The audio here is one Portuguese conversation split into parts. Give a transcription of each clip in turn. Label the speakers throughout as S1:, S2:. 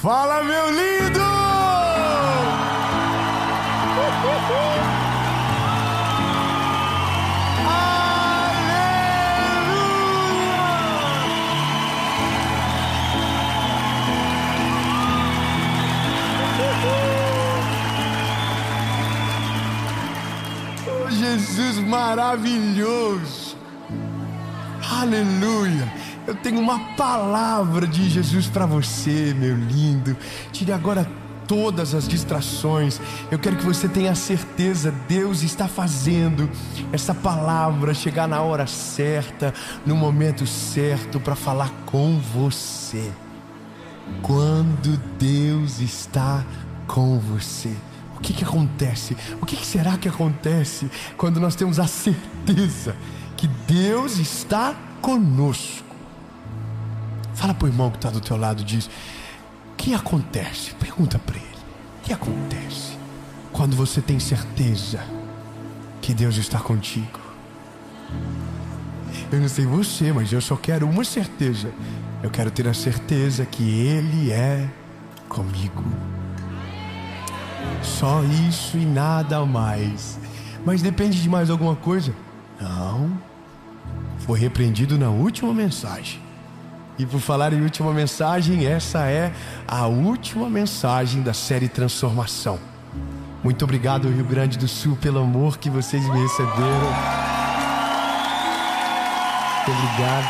S1: Fala, meu lindo! Oh, Jesus maravilhoso! Aleluia! Eu tenho uma palavra de Jesus para você, meu lindo. Tire agora todas as distrações. Eu quero que você tenha certeza, Deus está fazendo essa palavra chegar na hora certa, no momento certo, para falar com você. Quando Deus está com você, o que acontece? O que será que acontece quando nós temos a certeza que Deus está conosco? Fala pro irmão que está do teu lado e diz: o que acontece? Pergunta para ele: o que acontece quando você tem certeza que Deus está contigo? Eu não sei você, mas eu só quero uma certeza. Eu quero ter a certeza que Ele é comigo. Só isso e nada mais. Mas depende de mais alguma coisa? Não. Foi repreendido na última mensagem. E por falar em última mensagem, essa é a última mensagem da série Transformação. Muito obrigado, Rio Grande do Sul, pelo amor que vocês me receberam. Muito obrigado.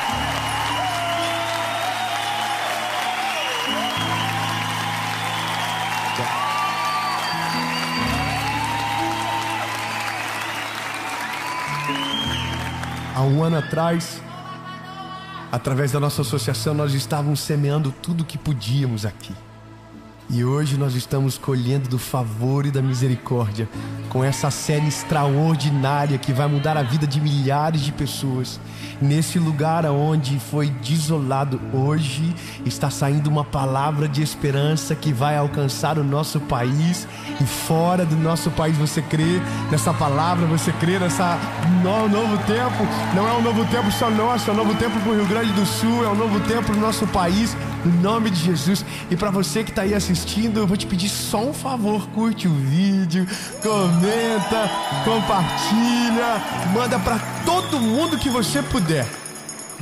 S1: Há um ano atrás, através da nossa associação, nós estávamos semeando tudo o que podíamos aqui. E hoje nós estamos colhendo do favor e da misericórdia, com essa série extraordinária que vai mudar a vida de milhares de pessoas. Nesse lugar onde foi desolado, hoje está saindo uma palavra de esperança que vai alcançar o nosso país. E fora do nosso país, você crê nessa palavra? Você crê nessa novo tempo? Não é um novo tempo só nosso, é um novo tempo para o Rio Grande do Sul, é um novo tempo para o nosso país, em nome de Jesus. E para você que está aí assistindo, eu vou te pedir só um favor: curte o vídeo, comenta, compartilha, manda para todo mundo que você puder.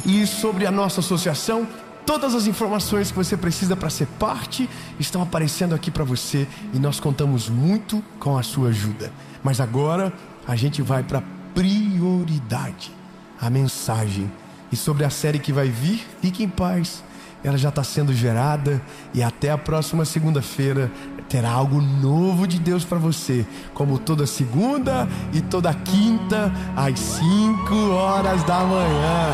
S1: E sobre a nossa associação, todas as informações que você precisa para ser parte estão aparecendo aqui para você, e nós contamos muito com a sua ajuda. Mas agora a gente vai para prioridade, a mensagem. E sobre a série que vai vir, fique em paz, ela já está sendo gerada, e até a próxima segunda-feira terá algo novo de Deus para você, como toda segunda e toda quinta, às 5 horas da manhã.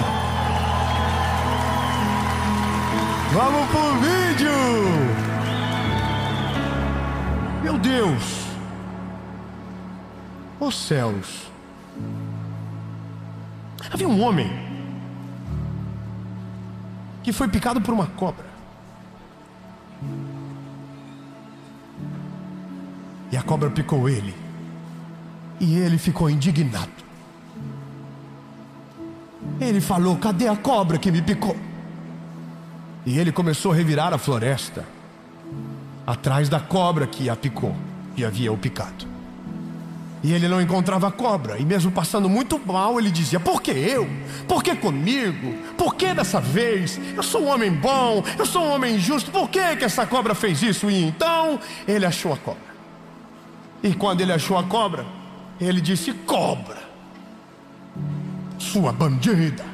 S1: Vamos pro vídeo! Meu Deus! Os céus! Havia um homem que foi picado por uma cobra. E a cobra picou ele. E ele ficou indignado. Ele falou: cadê a cobra que me picou? E ele começou a revirar a floresta atrás da cobra que a picou e havia o picado. E ele não encontrava a cobra, e mesmo passando muito mal, ele dizia: por que eu? Por que comigo? Por que dessa vez? Eu sou um homem bom, eu sou um homem justo, por que essa cobra fez isso? E então ele achou a cobra. E quando ele achou a cobra, ele disse: cobra, sua bandida,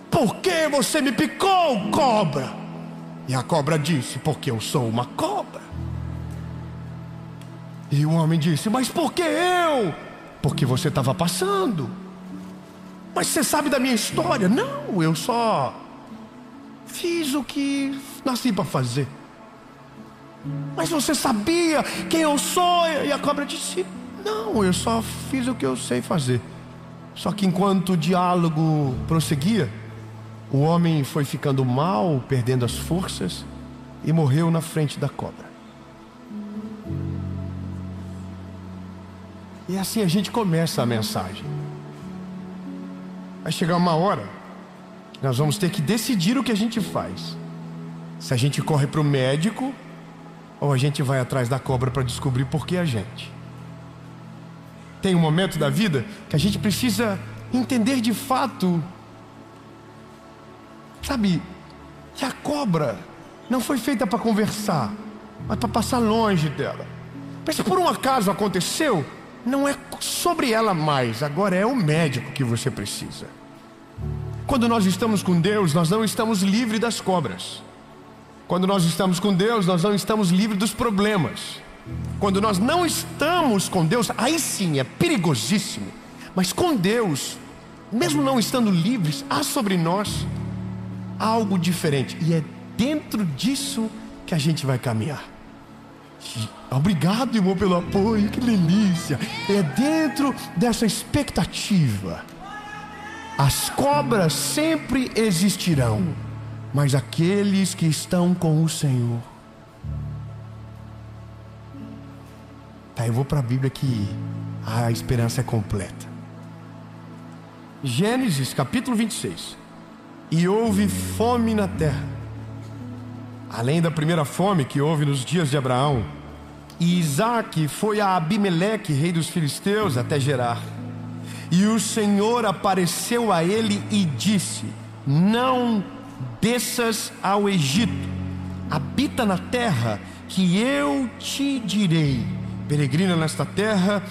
S1: por que você me picou, cobra? E a cobra disse: porque eu sou uma cobra. E o homem disse: mas por que eu? Porque você estava passando. Mas você sabe da minha história? Não, eu só fiz o que nasci para fazer. Mas você sabia quem eu sou? E a cobra disse: não, eu só fiz o que eu sei fazer. Só que enquanto o diálogo prosseguia, o homem foi ficando mal, perdendo as forças, e morreu na frente da cobra. E assim a gente começa a mensagem. Vai chegar uma hora que nós vamos ter que decidir o que a gente faz. Se a gente corre para o médico ou a gente vai atrás da cobra para descobrir por que a gente. Tem um momento da vida que a gente precisa entender de fato, sabe, que a cobra não foi feita para conversar, mas para passar longe dela. Mas se por um acaso aconteceu, não é sobre ela mais, agora é o médico que você precisa. Quando nós estamos com Deus, nós não estamos livres das cobras. Quando nós estamos com Deus, nós não estamos livres dos problemas. Quando nós não estamos com Deus, aí sim é perigosíssimo. Mas com Deus, mesmo não estando livres, há sobre nós algo diferente. E é dentro disso que a gente vai caminhar. Obrigado, irmão, pelo apoio, que delícia. É dentro dessa expectativa. As cobras sempre existirão, mas aqueles que estão com o Senhor. Tá, eu vou para a Bíblia que a esperança é completa. Gênesis capítulo 26. E houve fome na terra, além da primeira fome que houve nos dias de Abraão. E Isaque foi a Abimeleque, rei dos filisteus, até Gerar. E o Senhor apareceu a ele e disse: não desças ao Egito, habita na terra que eu te direi, peregrina nesta terra,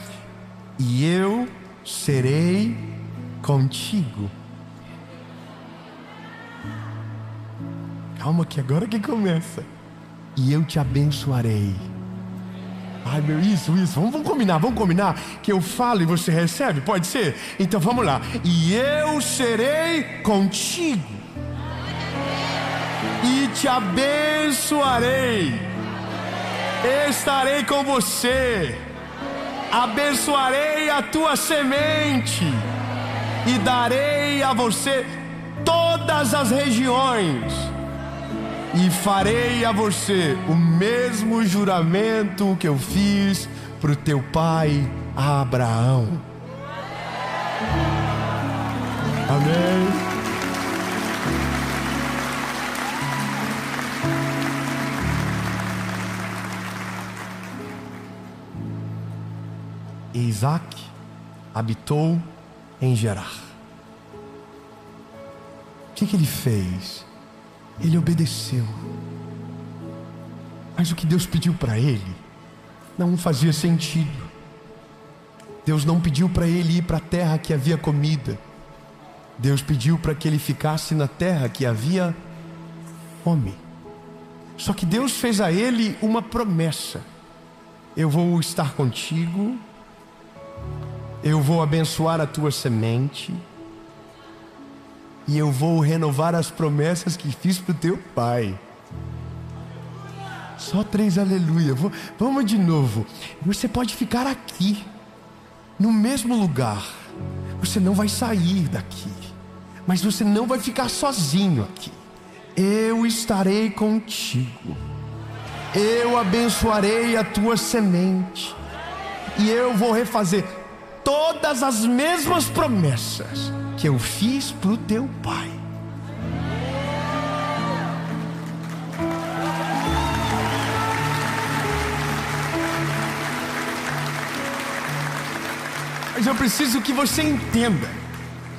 S1: e eu serei contigo. Calma que agora que começa. E eu te abençoarei. Ai meu, isso, vamos combinar que eu falo e você recebe, pode ser? Então vamos lá. E eu serei contigo e te abençoarei, estarei com você, abençoarei a tua semente e darei a você todas as regiões, e farei a você o mesmo juramento que eu fiz para o teu pai Abraão. Amém. E Isaac habitou em Gerar. O que ele fez? Ele obedeceu. Mas o que Deus pediu para ele não fazia sentido. Deus não pediu para ele ir para a terra que havia comida. Deus pediu para que ele ficasse na terra que havia fome. Só que Deus fez a ele uma promessa: eu vou estar contigo, eu vou abençoar a tua semente, e eu vou renovar as promessas que fiz para o teu pai. Só 3 aleluia. Vamos de novo. Você pode ficar aqui, no mesmo lugar. Você não vai sair daqui, mas você não vai ficar sozinho aqui. Eu estarei contigo. Eu abençoarei a tua semente, e eu vou refazer todas as mesmas promessas que eu fiz para o teu pai. Mas eu preciso que você entenda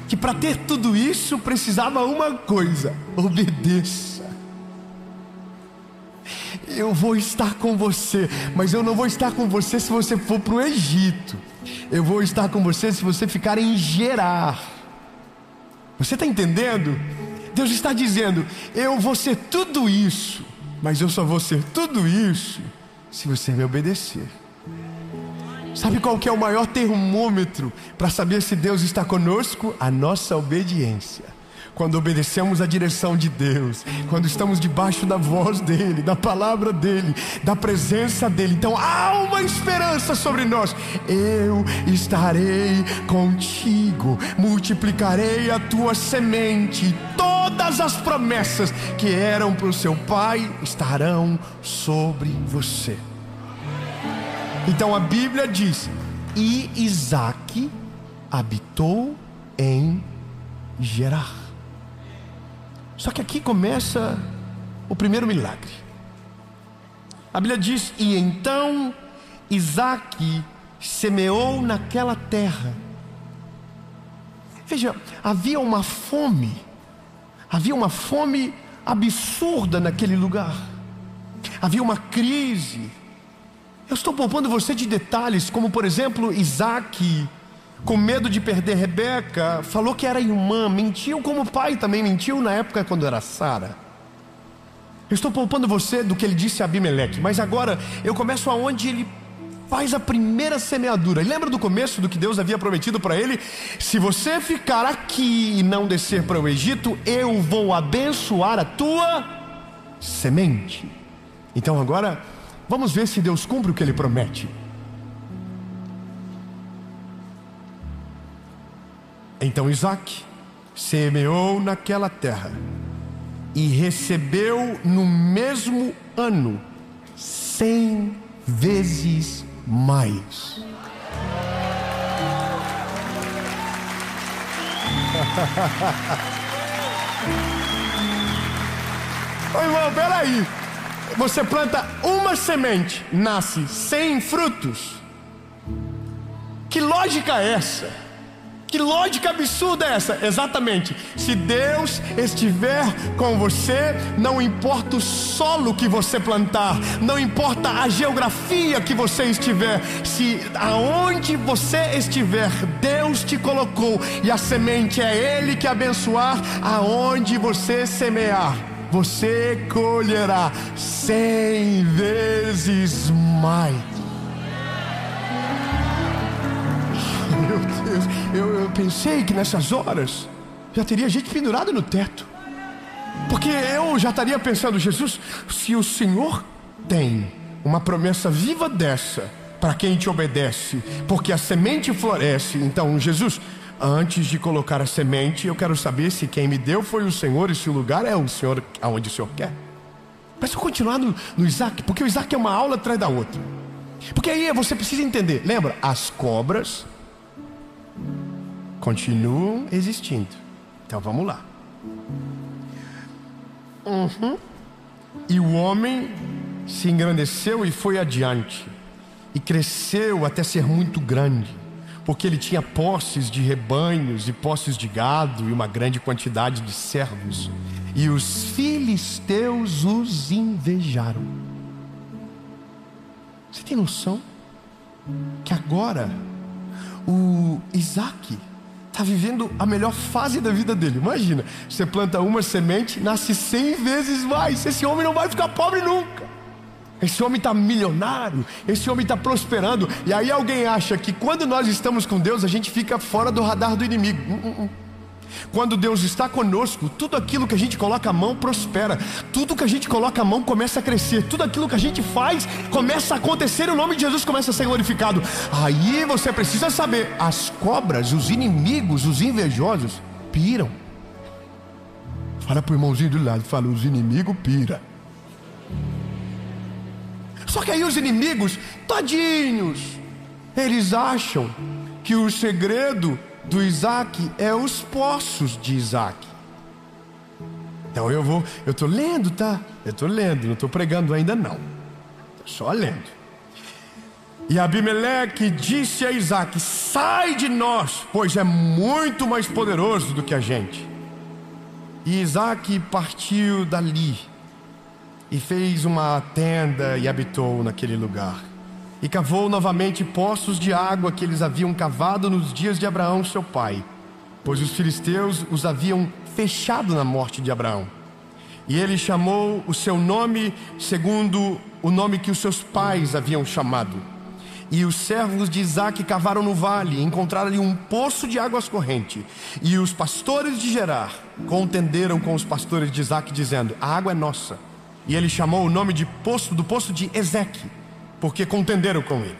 S1: que para ter tudo isso precisava uma coisa: obedeça. Eu vou estar com você, mas eu não vou estar com você se você for para o Egito. Eu vou estar com você se você ficar em Gerar. Você está entendendo? Deus está dizendo: eu vou ser tudo isso, mas eu só vou ser tudo isso se você me obedecer. Sabe qual que é o maior termômetro para saber se Deus está conosco? A nossa obediência. Quando obedecemos a direção de Deus, quando estamos debaixo da voz dEle, da palavra dEle, da presença dEle, então há uma esperança sobre nós. Eu estarei contigo, multiplicarei a tua semente, todas as promessas que eram para o seu pai estarão sobre você. Então a Bíblia diz: e Isaque habitou em Gerar. Só que aqui começa o primeiro milagre. A Bíblia diz: e então Isaque semeou naquela terra. Veja, havia uma fome absurda naquele lugar. Havia uma crise. Eu estou poupando você de detalhes, como por exemplo, Isaque, com medo de perder Rebeca, falou que era irmã, mentiu como o pai também mentiu na época quando era Sara. Eu estou poupando você do que ele disse a Abimeleque, mas agora eu começo aonde ele faz a primeira semeadura. E lembra do começo do que Deus havia prometido para ele? Se você ficar aqui e não descer para o Egito, eu vou abençoar a tua semente. Então agora, vamos ver se Deus cumpre o que ele promete. Então Isaque semeou naquela terra e recebeu no mesmo ano 100 vezes mais. Ô irmão, peraí. Você planta uma semente, nasce 100 frutos. Que lógica é essa? Que lógica absurda é essa? Exatamente. Se Deus estiver com você, não importa o solo que você plantar, não importa a geografia que você estiver, se aonde você estiver, Deus te colocou, e a semente é Ele que abençoar. Aonde você semear, você colherá 100 vezes mais. Meu Deus, eu pensei que nessas horas já teria gente pendurada no teto, porque eu já estaria pensando: Jesus, se o Senhor tem uma promessa viva dessa para quem te obedece, porque a semente floresce, então Jesus, antes de colocar a semente, eu quero saber se quem me deu foi o Senhor e se o lugar é o Senhor aonde o Senhor quer. Mas eu continuar no Isaque, porque o Isaque é uma aula atrás da outra. Porque aí você precisa entender, lembra, as cobras continuam existindo. Então vamos lá. E o homem se engrandeceu e foi adiante, e cresceu até ser muito grande, porque ele tinha posses de rebanhos e posses de gado e uma grande quantidade de servos, e os filisteus os invejaram. Você tem noção que agora o Isaque está vivendo a melhor fase da vida dele? Imagina, você planta uma semente, nasce 100 vezes mais. Esse homem não vai ficar pobre nunca. Esse homem está milionário, esse homem está prosperando. E aí alguém acha que quando nós estamos com Deus, a gente fica fora do radar do inimigo. Quando Deus está conosco, tudo aquilo que a gente coloca a mão prospera. Tudo que a gente coloca a mão começa a crescer. Tudo aquilo que a gente faz começa a acontecer e o nome de Jesus começa a ser glorificado. Aí você precisa saber, as cobras, os inimigos, os invejosos piram. Fala pro irmãozinho do lado, fala: os inimigos piram. Só que aí os inimigos, tadinhos, eles acham que o segredo do Isaque é os poços de Isaque. Então eu estou lendo, tá? Eu estou lendo, não estou pregando ainda não. Estou só lendo. E Abimeleque disse a Isaque: sai de nós, pois é muito mais poderoso do que a gente. E Isaque partiu dali e fez uma tenda e habitou naquele lugar. E cavou novamente poços de água que eles haviam cavado nos dias de Abraão seu pai, pois os filisteus os haviam fechado na morte de Abraão. E ele chamou o seu nome segundo o nome que os seus pais haviam chamado. E os servos de Isaque cavaram no vale e encontraram ali um poço de águas corrente. E os pastores de Gerar contenderam com os pastores de Isaque, dizendo: a água é nossa. E ele chamou o nome do poço de Ezeque, porque contenderam com ele.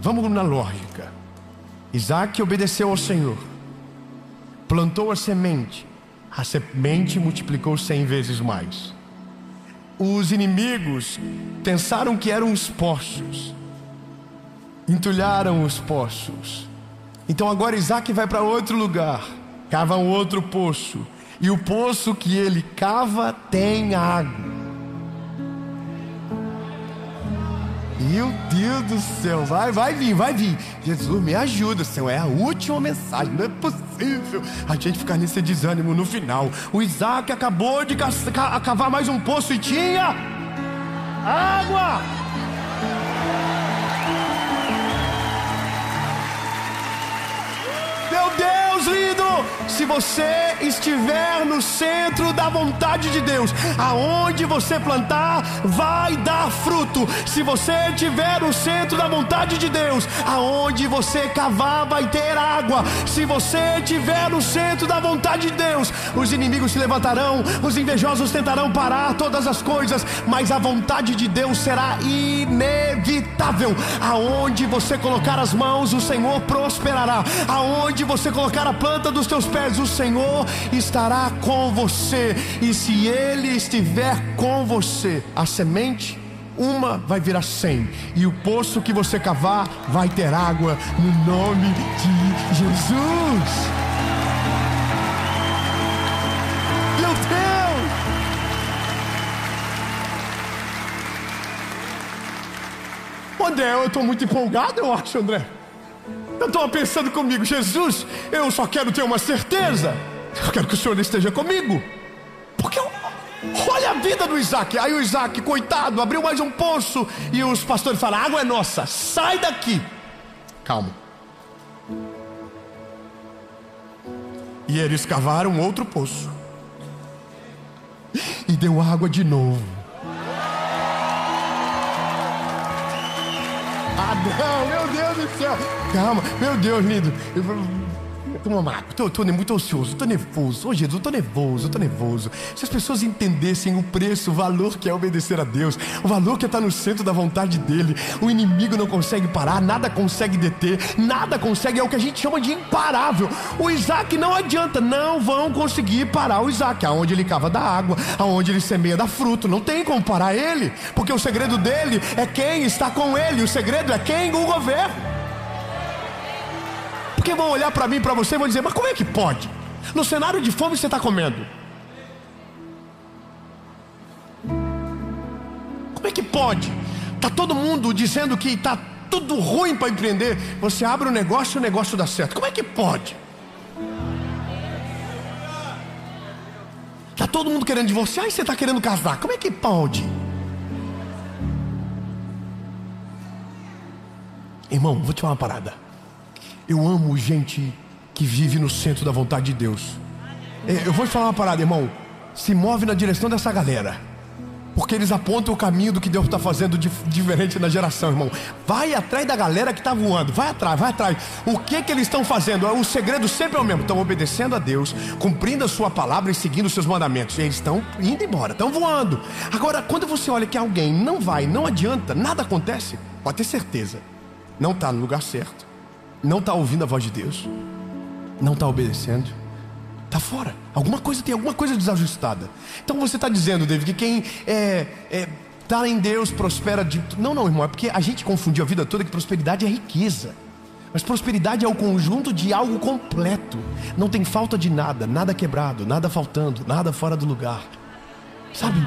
S1: Vamos na lógica. Isaque obedeceu ao Senhor, plantou a semente multiplicou 100 vezes mais. Os inimigos pensaram que eram os poços, entulharam os poços. Então agora Isaque vai para outro lugar, cava um outro poço, e o poço que ele cava tem água. Meu Deus do céu, vai vir. Jesus, me ajuda, Senhor, é a última mensagem. Não é possível a gente ficar nesse desânimo no final. O Isaac acabou de cavar mais um poço e tinha água. Meu Deus lindo, se você estiver no centro da vontade de Deus, aonde você plantar vai dar fruto. Se você estiver no centro da vontade de Deus, aonde você cavar vai ter água. Se você estiver no centro da vontade de Deus, os inimigos se levantarão, os invejosos tentarão parar todas as coisas, mas a vontade de Deus será inevitável. Aonde você colocar as mãos, o Senhor prosperará. Aonde você colocar a planta dos teus pés, o Senhor estará com você. E se Ele estiver com você, a semente, uma vai virar 100, e o poço que você cavar vai ter água, no nome de Jesus. Meu Deus! André, eu estou muito empolgado, eu acho, André. Eu estou pensando comigo, Jesus, eu só quero ter uma certeza. Eu quero que o Senhor esteja comigo. Porque olha a vida do Isaac. Aí o Isaac, coitado, abriu mais um poço, e os pastores falam, a água é nossa, sai daqui. Calma. E eles cavaram outro poço, e deu água de novo. Ah não, meu Deus do céu. Calma, meu Deus lindo. Eu tô muito ansioso, tô nervoso. Ô Jesus, eu tô nervoso. Se as pessoas entendessem o preço, o valor que é obedecer a Deus, o valor que é estar no centro da vontade dEle, o inimigo não consegue parar, nada consegue deter, nada consegue, é o que a gente chama de imparável. O Isaac não adianta, não vão conseguir parar o Isaac. Aonde ele cava dá água, aonde ele semeia dá fruto, não tem como parar ele, porque o segredo dele é quem está com ele, o segredo é quem o governa. Porque vão olhar para mim e para você e vão dizer, mas como é que pode? No cenário de fome você está comendo. Como é que pode? Está todo mundo dizendo que está tudo ruim para empreender. Você abre um negócio e o negócio dá certo. Como é que pode? Está todo mundo querendo divorciar e você está querendo casar. Como é que pode? Irmão, vou te falar uma parada. Eu amo gente que vive no centro da vontade de Deus. Eu vou te falar uma parada, irmão. Se move na direção dessa galera, porque eles apontam o caminho do que Deus está fazendo diferente na geração, irmão. Vai atrás da galera que está voando. Vai atrás. O que eles estão fazendo? O segredo sempre é o mesmo. Estão obedecendo a Deus, cumprindo a sua palavra e seguindo os seus mandamentos. E eles estão indo embora, estão voando. Agora, quando você olha que alguém não vai, não adianta, nada acontece, pode ter certeza, não está no lugar certo, não está ouvindo a voz de Deus, não está obedecendo, está fora. Tem alguma coisa desajustada. Então você está dizendo, David, que quem está em Deus prospera de... Não, irmão, é porque a gente confundiu a vida toda que prosperidade é riqueza. Mas prosperidade é o conjunto de algo completo. Não tem falta de nada, nada quebrado, nada faltando, nada fora do lugar. Sabe?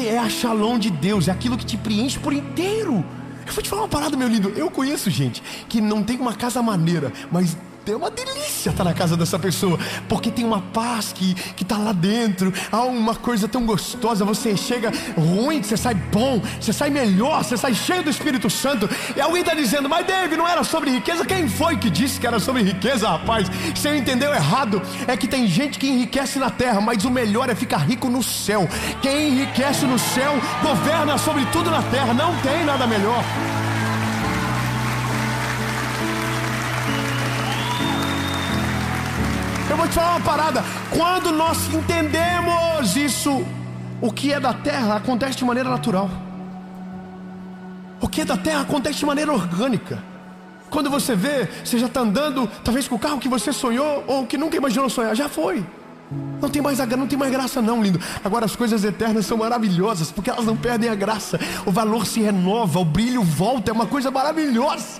S1: É a shalom de Deus, é aquilo que te preenche por inteiro. Eu vou te falar uma parada, meu lindo. Eu conheço gente que não tem uma casa maneira, mas é uma delícia estar na casa dessa pessoa, porque tem uma paz que está lá dentro. Há uma coisa tão gostosa. Você chega ruim, você sai bom, você sai melhor, você sai cheio do Espírito Santo. E alguém está dizendo, mas David, não era sobre riqueza? Quem foi que disse que era sobre riqueza, rapaz? Você entendeu errado. É que tem gente que enriquece na terra, mas o melhor é ficar rico no céu. Quem enriquece no céu governa sobre tudo na terra. Não tem nada melhor. Eu vou te falar uma parada. Quando nós entendemos isso, o que é da terra acontece de maneira natural. O que é da terra acontece de maneira orgânica. Quando você vê, você já está andando, talvez com o carro que você sonhou ou que nunca imaginou sonhar, já foi. Não tem mais graça não, lindo. Agora as coisas eternas são maravilhosas, porque elas não perdem a graça. O valor se renova, o brilho volta, é uma coisa maravilhosa.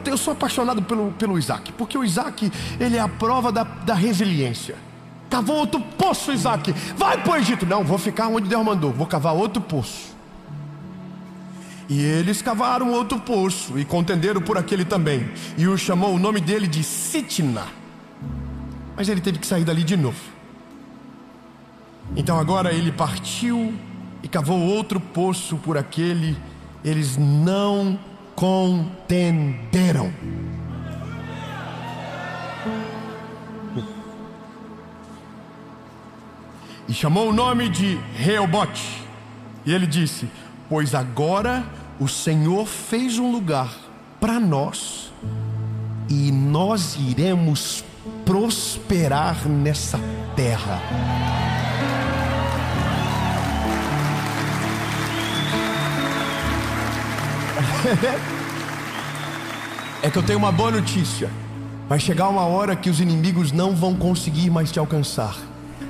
S1: eu sou apaixonado pelo Isaac, porque o Isaac, ele é a prova da resiliência. Cavou outro poço, Isaac. Vai para o Egito. Não, vou ficar onde Deus mandou. Vou cavar outro poço. E eles cavaram outro poço e contenderam por aquele também. E o chamou o nome dele de Sitna. Mas ele teve que sair dali de novo. Então agora ele partiu e cavou outro poço por aquele. Eles não contenderam. E chamou o nome de Reobote. E ele disse: pois agora o Senhor fez um lugar para nós, e nós iremos prosperar nessa terra. É que eu tenho uma boa notícia. Vai chegar uma hora que os inimigos não vão conseguir mais te alcançar.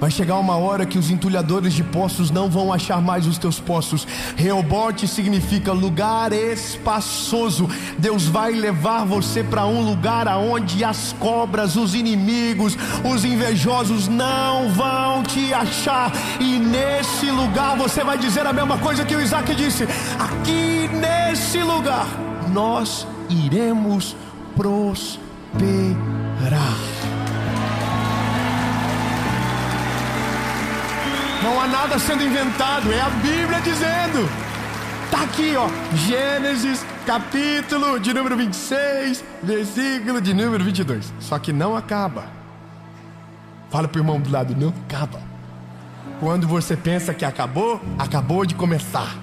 S1: Vai chegar uma hora que os entulhadores de poços não vão achar mais os teus poços. Reobote significa lugar espaçoso. Deus vai levar você para um lugar aonde as cobras, os inimigos, os invejosos não vão te achar. E nesse lugar você vai dizer a mesma coisa que o Isaac disse: aqui nesse lugar nós iremos prosperar. Não há nada sendo inventado, é a Bíblia dizendo. Está aqui, ó, Gênesis, capítulo de número 26, versículo de número 22. Só que não acaba. Fala para o irmão do lado: não acaba. Quando você pensa que acabou, acabou de começar.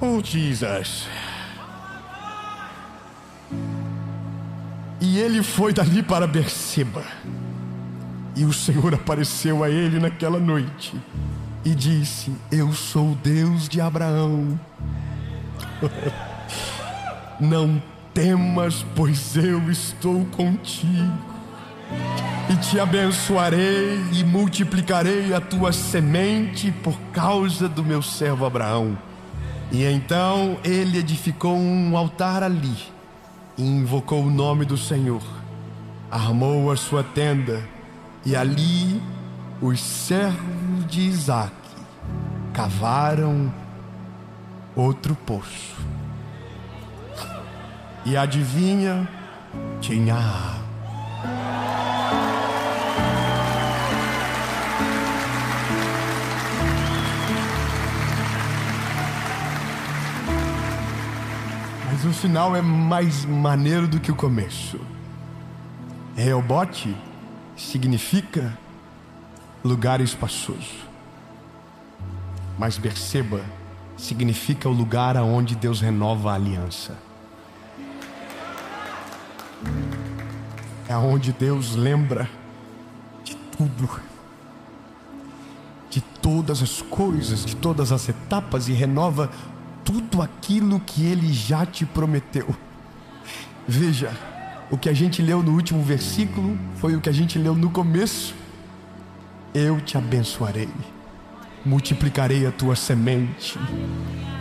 S1: Oh, Jesus. E ele foi dali para Berseba. E o Senhor apareceu a ele naquela noite e disse: eu sou o Deus de Abraão. Não temas, pois eu estou contigo. E te abençoarei e multiplicarei a tua semente por causa do meu servo Abraão. E então ele edificou um altar ali e invocou o nome do Senhor. Armou a sua tenda. E ali os servos de Isaac cavaram outro poço. E adivinha, tinha água. Mas o final é mais maneiro do que o começo. Reobote significa lugar espaçoso. Mas Berseba significa o lugar aonde Deus renova a aliança. É aonde Deus lembra de tudo, de todas as coisas, de todas as etapas, e renova tudo aquilo que Ele já te prometeu. Veja, o que a gente leu no último versículo foi o que a gente leu no começo. Eu te abençoarei, multiplicarei a tua semente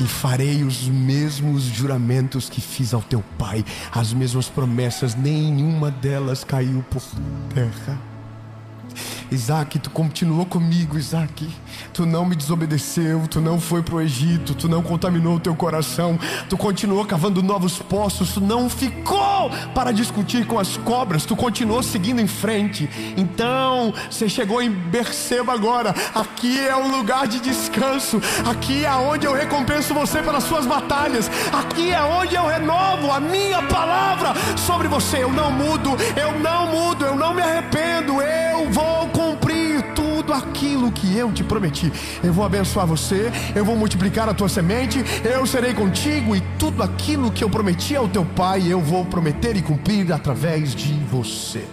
S1: e farei os mesmos juramentos que fiz ao teu pai. As mesmas promessas, nenhuma delas caiu por terra. Isaac, tu continuou comigo, Isaac. Tu não me desobedeceu, tu não foi para o Egito, tu não contaminou o teu coração, tu continuou cavando novos poços, tu não ficou para discutir com as cobras, tu continuou seguindo em frente. Então, você chegou em Berseba agora. Aqui é um lugar de descanso. Aqui é onde eu recompenso você pelas suas batalhas. Aqui é onde eu renovo a minha palavra sobre você. Eu não mudo, eu não me arrependo. Eu vou cumprir tudo aquilo que eu te prometi. Eu vou abençoar você, eu vou multiplicar a tua semente, eu serei contigo, e tudo aquilo que eu prometi ao teu pai, eu vou prometer e cumprir através de você.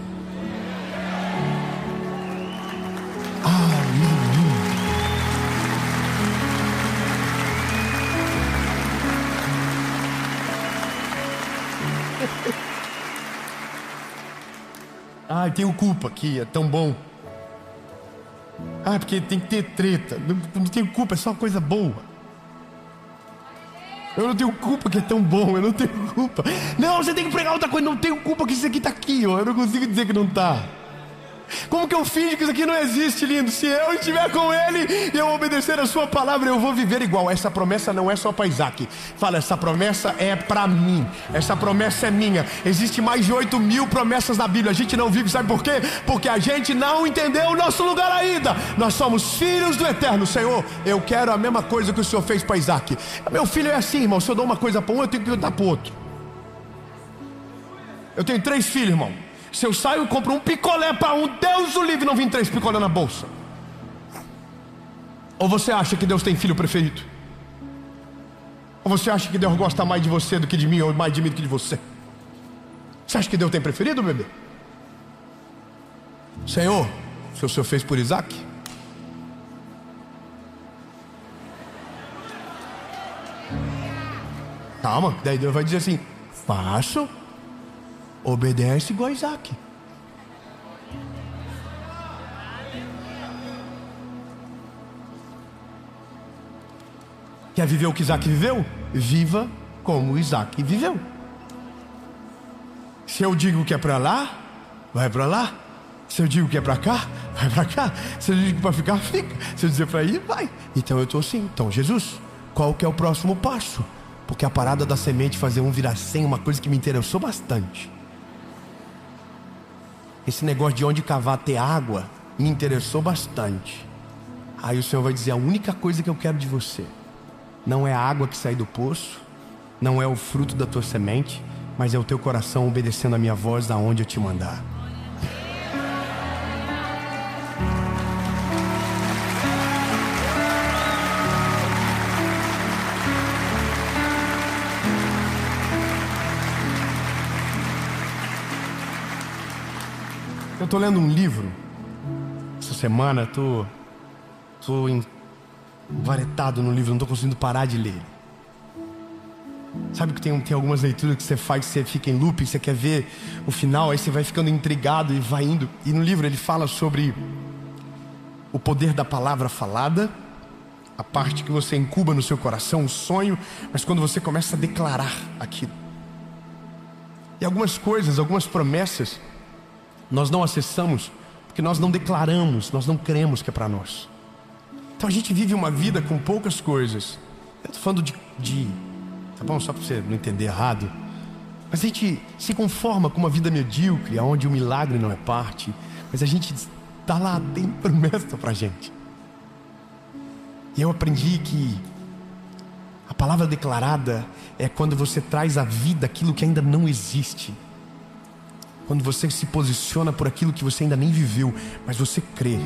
S1: Aleluia. Ai, tenho culpa aqui, é tão bom. Porque tem que ter treta. Não tenho culpa, é só coisa boa. Eu não tenho culpa que é tão bom, eu não tenho culpa. Não, você tem que pregar outra coisa, não tenho culpa que isso aqui está aqui, ó. Eu não consigo dizer que não está. Como que eu finjo que isso aqui não existe, lindo? Se eu estiver com Ele e eu obedecer a sua palavra, eu vou viver igual. Essa promessa não é só para Isaac. Fala, essa promessa é para mim. Essa promessa é minha. Existe mais de 8.000 promessas na Bíblia. A gente não vive, sabe por quê? Porque a gente não entendeu o nosso lugar ainda. Nós somos filhos do Eterno. Senhor, eu quero a mesma coisa que o Senhor fez para Isaac. Meu filho é assim, irmão. Se eu dou uma coisa para um, eu tenho que dar para o outro. Eu tenho 3 filhos, irmão. Se eu saio e compro um picolé para um, Deus o livre, não vim 3 picolé na bolsa. Ou você acha que Deus tem filho preferido? Ou você acha que Deus gosta mais de você do que de mim, ou mais de mim do que de você? Você acha que Deus tem preferido, bebê? Senhor, se o Senhor fez por Isaac, calma, daí Deus vai dizer assim: faço. Obedece igual a Isaac. Quer viver o que Isaac viveu? Viva como Isaac viveu. Se eu digo que é para lá, vai para lá. Se eu digo que é para cá, vai para cá. Se eu digo que é para ficar, fica. Se eu dizer para ir, vai. Então eu estou assim. Então Jesus, qual que é o próximo passo? Porque a parada da semente fazer um virar 100, uma coisa que me interessou bastante. Esse negócio de onde cavar ter água me interessou bastante. Aí o Senhor vai dizer: a única coisa que eu quero de você não é a água que sai do poço, não é o fruto da tua semente, mas é o teu coração obedecendo a minha voz aonde eu te mandar. Eu estou lendo um livro essa semana, estou envaretado no livro, não estou conseguindo parar de ler. Sabe que tem algumas leituras que você faz, você fica em loop, você quer ver o final, aí você vai ficando intrigado e vai indo. E no livro ele fala sobre o poder da palavra falada, a parte que você incuba no seu coração, o sonho, mas quando você começa a declarar aquilo. E algumas coisas, algumas promessas, nós não acessamos porque nós não declaramos, nós não cremos que é para nós. Então a gente vive uma vida com poucas coisas. Eu estou falando de tá bom? Só para você não entender errado. Mas a gente se conforma com uma vida medíocre, onde o milagre não é parte. Mas a gente está lá, tem promessa para a gente. E eu aprendi que a palavra declarada é quando você traz à vida aquilo que ainda não existe. Quando você se posiciona por aquilo que você ainda nem viveu, mas você crê.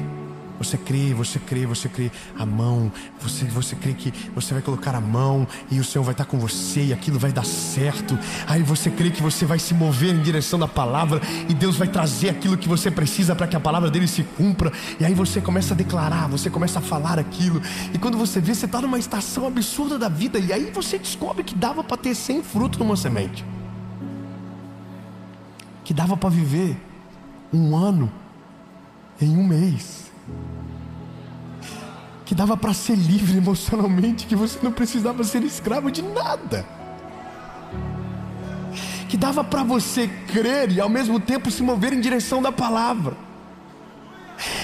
S1: Você crê, você crê, você crê. A mão, você crê que você vai colocar a mão e o Senhor vai estar com você e aquilo vai dar certo. Aí você crê que você vai se mover em direção da palavra e Deus vai trazer aquilo que você precisa para que a palavra dele se cumpra. E aí você começa a declarar, você começa a falar aquilo. E quando você vê, você está numa estação absurda da vida. E aí você descobre que dava para ter 100 frutos numa semente. Que dava para viver 1 ano em 1 mês. Que dava para ser livre emocionalmente, que você não precisava ser escravo de nada. Que dava para você crer e ao mesmo tempo se mover em direção da palavra.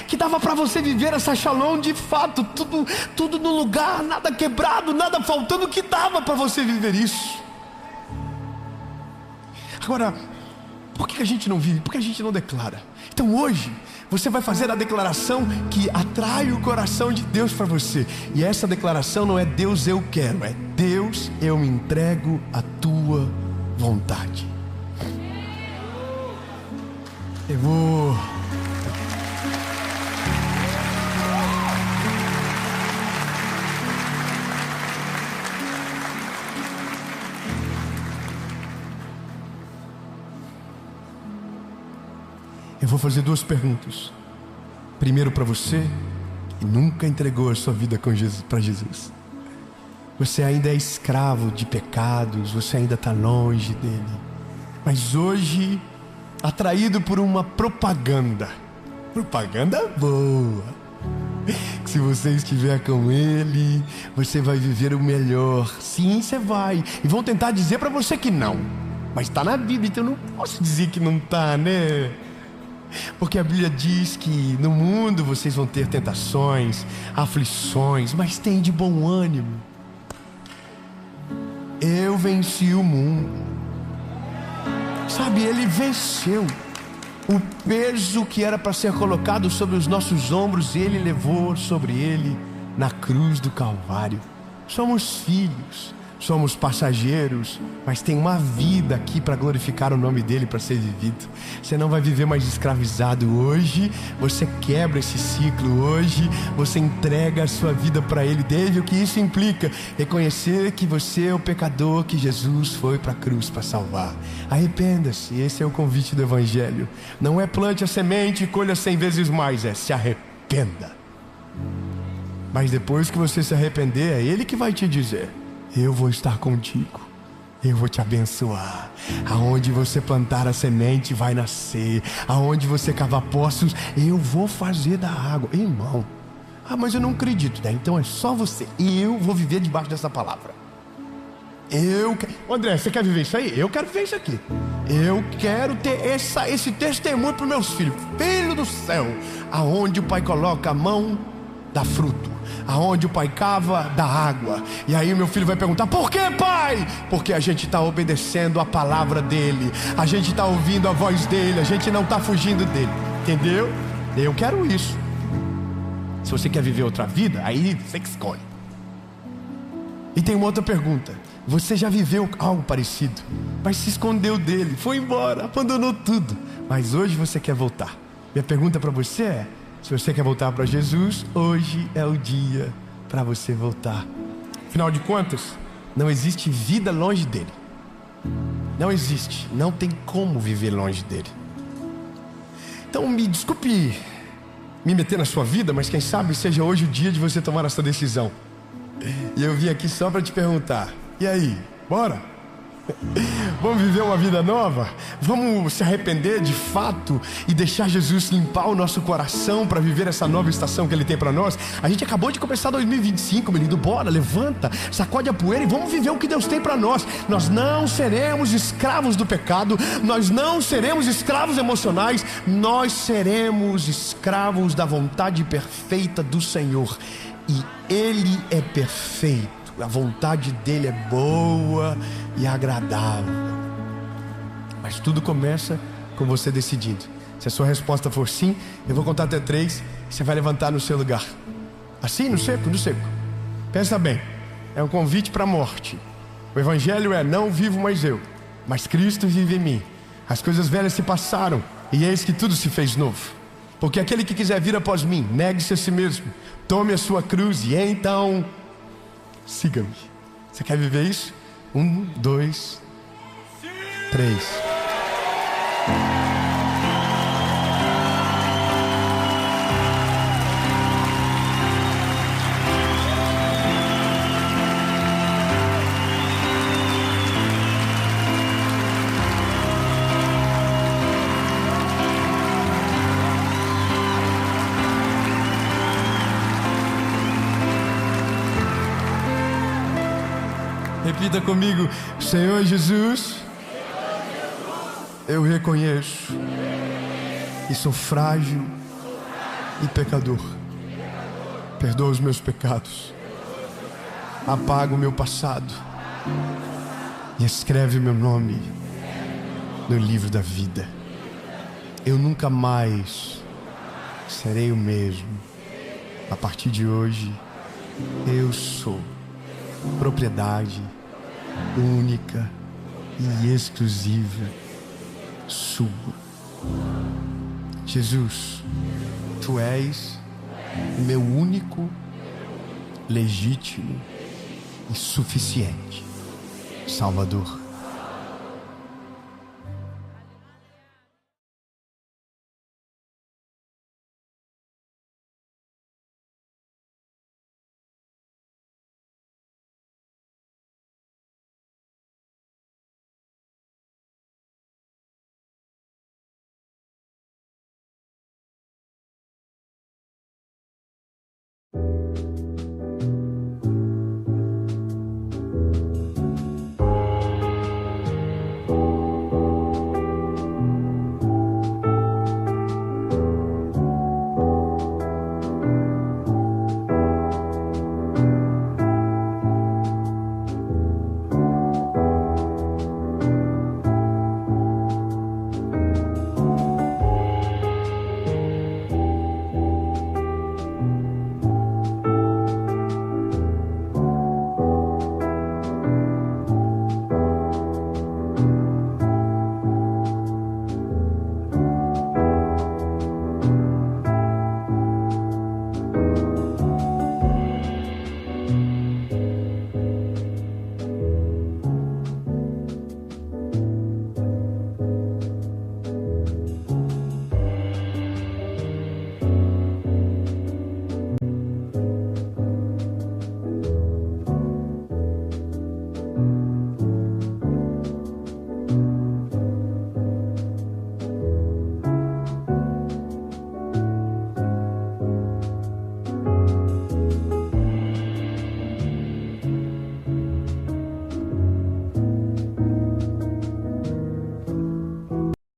S1: Que dava para você viver essa shalom de fato, tudo no lugar, nada quebrado, nada faltando, que dava para você viver isso. Agora, por que a gente não vive? Por que a gente não declara? Então hoje você vai fazer a declaração que atrai o coração de Deus para você. E essa declaração não é Deus eu quero, é Deus eu me entrego à tua vontade. Eu vou fazer 2 perguntas. Primeiro para você que nunca entregou a sua vida para Jesus. Você ainda é escravo de pecados, você ainda está longe dele. Mas hoje, atraído por uma propaganda boa, que Se você estiver com Ele, você vai viver o melhor. Sim, você vai. E vão tentar dizer para você que não. Mas está na Bíblia, então eu não posso dizer que não está, né? Porque a Bíblia diz que no mundo vocês vão ter tentações, aflições, mas tem de bom ânimo. Eu venci o mundo. Sabe, Ele venceu. O peso que era para ser colocado sobre os nossos ombros, Ele levou sobre Ele na cruz do Calvário. Somos filhos, somos passageiros, mas tem uma vida aqui para glorificar o nome dEle, para ser vivido. Você não vai viver mais escravizado. Hoje você quebra esse ciclo. Hoje você entrega a sua vida para Ele. Desde o que isso implica: reconhecer que você é o pecador que Jesus foi para a cruz para salvar. Arrependa-se. Esse é o convite do Evangelho. Não é plante a semente e colha 100 vezes mais, é se arrependa. Mas depois que você se arrepender, é Ele que vai te dizer: eu vou estar contigo, eu vou te abençoar. Aonde você plantar a semente vai nascer. Aonde você cavar poços, eu vou fazer da água. Irmão, mas eu não acredito, né? Então é só você. Eu vou viver debaixo dessa palavra. André, você quer viver isso aí? Eu quero viver isso aqui. Eu quero ter esse testemunho para os meus filhos. Filho do céu, aonde o pai coloca a mão, dá fruto. Aonde o pai cava, dá água. E aí meu filho vai perguntar: por que, pai? Porque a gente está obedecendo a palavra dele. A gente está ouvindo a voz dele. A gente não está fugindo dele. Entendeu? Eu quero isso. Se você quer viver outra vida, aí você que escolhe. E tem uma outra pergunta: você já viveu algo parecido, mas se escondeu dele, foi embora, abandonou tudo, mas hoje você quer voltar? Minha pergunta para você é: se você quer voltar para Jesus, hoje é o dia para você voltar. Afinal de contas, não existe vida longe dele. Não existe. Não tem como viver longe dele. Então me desculpe me meter na sua vida, mas quem sabe seja hoje o dia de você tomar essa decisão. E eu vim aqui só para te perguntar: e aí, bora? Vamos viver uma vida nova? Vamos se arrepender de fato e deixar Jesus limpar o nosso coração para viver essa nova estação que Ele tem para nós? A gente acabou de começar 2025, menino. Bora, levanta, sacode a poeira e vamos viver o que Deus tem para nós. Nós não seremos escravos do pecado. Nós não seremos escravos emocionais. Nós seremos escravos da vontade perfeita do Senhor. E Ele é perfeito. A vontade dele é boa e agradável. Mas tudo começa com você decidindo. Se a sua resposta for sim, eu vou contar até 3. Você vai levantar no seu lugar. Assim, no seco, no seco. Pensa bem, é um convite para a morte. O Evangelho é: não vivo mais eu, mas Cristo vive em mim. As coisas velhas se passaram e eis que tudo se fez novo. Porque aquele que quiser vir após mim, negue-se a si mesmo, tome a sua cruz e então siga-me. Você quer viver isso? 1, 2, 3. Repita comigo: Senhor Jesus, eu reconheço que sou frágil e pecador. Perdoa os meus pecados, apaga o meu passado e escreve meu nome no livro da vida. Eu nunca mais serei o mesmo. A partir de hoje, eu sou propriedade única e exclusiva sua. Jesus, Tu és o meu único, legítimo e suficiente Salvador.